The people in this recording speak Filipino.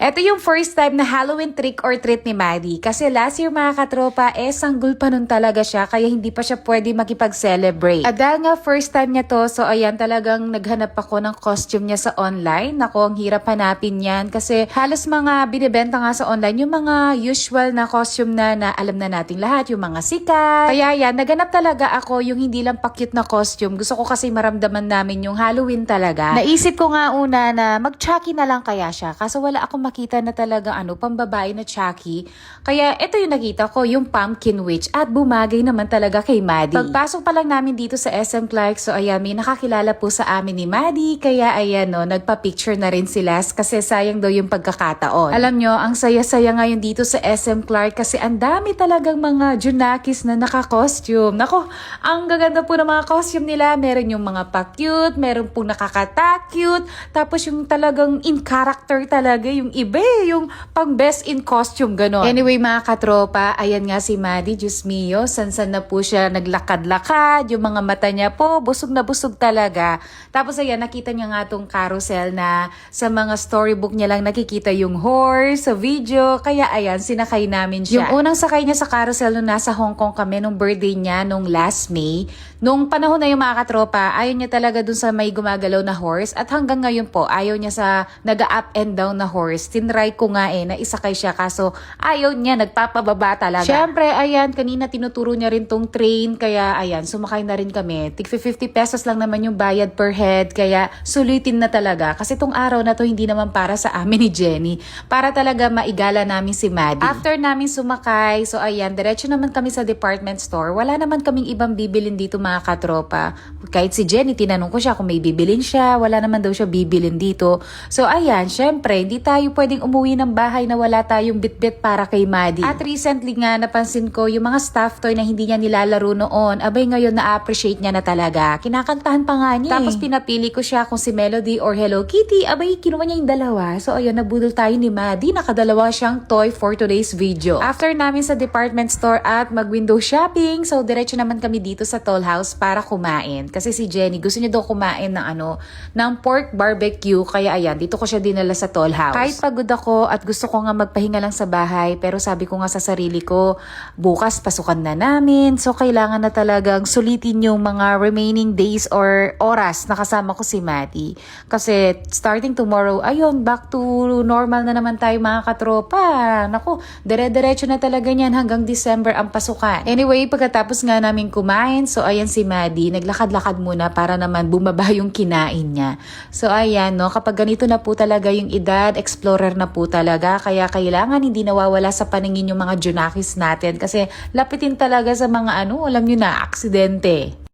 Ito yung first time na Halloween trick or treat ni Maddie. Kasi last year mga katropa, sanggol pa nun talaga siya. Kaya hindi pa siya pwede makipag-celebrate. At dahil nga first time niya to, so ayan talagang naghanap ako ng costume niya sa online. Nako, ang hirap hanapin yan. Kasi halos mga binibenta nga sa online, yung mga usual na costume na alam na nating lahat. Yung mga sikat. Kaya yan, naghanap talaga ako yung hindi lang pa-cute na costume. Gusto ko kasi maramdaman namin yung Halloween talaga. Naisip ko nga una na mag-Chucky na lang kaya siya. Kaso wala akong makita na talaga pambabae na Chucky. Kaya ito yung nakita ko, yung Pumpkin Witch. At bumagay naman talaga kay Maddie. Pagpasok pa lang namin dito sa SM Clark, so ayan, may nakakilala po sa amin ni Maddie. Kaya ayan nagpa-picture na rin sila kasi sayang daw yung pagkakataon. Alam nyo, ang saya-saya ngayon dito sa SM Clark kasi ang dami talagang mga Junakis na naka-costume. Nako, ang gaganda po ng mga costume nila. Meron yung mga pa-cute, meron po nakakata-cute, tapos yung talagang in character talaga, yung iba yung pang best in costume, gano'n. Anyway, mga katropa, ayan nga si Maddie, Diyos mio, sansan na po siya naglakad-lakad, yung mga mata niya po, busog na busog talaga. Tapos ayan, nakita niya nga tong carousel na sa mga storybook niya lang nakikita yung horse sa video, kaya ayan, sinakay namin siya. Yung unang sakay niya sa carousel nung nasa Hong Kong kami, nung birthday niya, nung last May, nung panahon na yung mga katropa, ayaw niya talaga dun sa may gumagalaw na horse, at hanggang ngayon po, ayaw niya sa naga-up and down na horse. Tinry ko nga na isakay siya, kaso ayaw niya, nagpapababa talaga. Syempre, ayan, kanina tinuturo niya rin tong train, kaya ayan, sumakay na rin kami. Tig 50 pesos lang naman yung bayad per head, kaya sulitin na talaga. Kasi tong araw na to, hindi naman para sa amin ni Jenny. Para talaga maigala namin si Maddie. After namin sumakay, so ayan, diretso naman kami sa department store. Wala naman kaming ibang bibilin dito mga katropa. Kahit si Jenny, tinanong ko siya kung may bibilin siya. Wala naman daw siya bibilin dito. So ayan, syempre, hindi tayo pwedeng umuwi ng bahay na wala tayong bitbit para kay Maddie. At recently nga, napansin ko yung mga stuffed toy na hindi niya nilalaro noon. Abay, ngayon na-appreciate niya na talaga. Kinakantahan pa nga niya. Tapos pinapili ko siya kung si Melody or Hello Kitty. Abay, kinuha niya yung dalawa. So ayun, nabudol tayo ni Maddie. Nakadalawa siyang toy for today's video. After namin sa department store at mag-window shopping, so diretso naman kami dito sa Toll House para kumain. Kasi si Jenny, gusto niya daw kumain ng pork barbecue. Kaya ayan, dito ko siya dinala sa Toll House. Kahit pagod ako at gusto ko nga magpahinga lang sa bahay, pero sabi ko nga sa sarili ko, bukas pasukan na namin. So kailangan na talagang sulitin yung mga remaining days or oras na kasama ko si Maddie. Kasi starting tomorrow, ayun, back to normal na naman tayo mga katropa. Naku, dire-diretso na talaga niyan hanggang December ang pasukan. Anyway, pagkatapos nga namin kumain, so ayan si Maddie, naglakad-lakad muna para naman bumaba yung kinain niya. So ayan, kapag ganito na po talaga yung edad, explorer na po talaga, kaya kailangan hindi nawawala sa paningin yung mga Junakis natin kasi lapitin talaga sa mga alam nyo na, aksidente.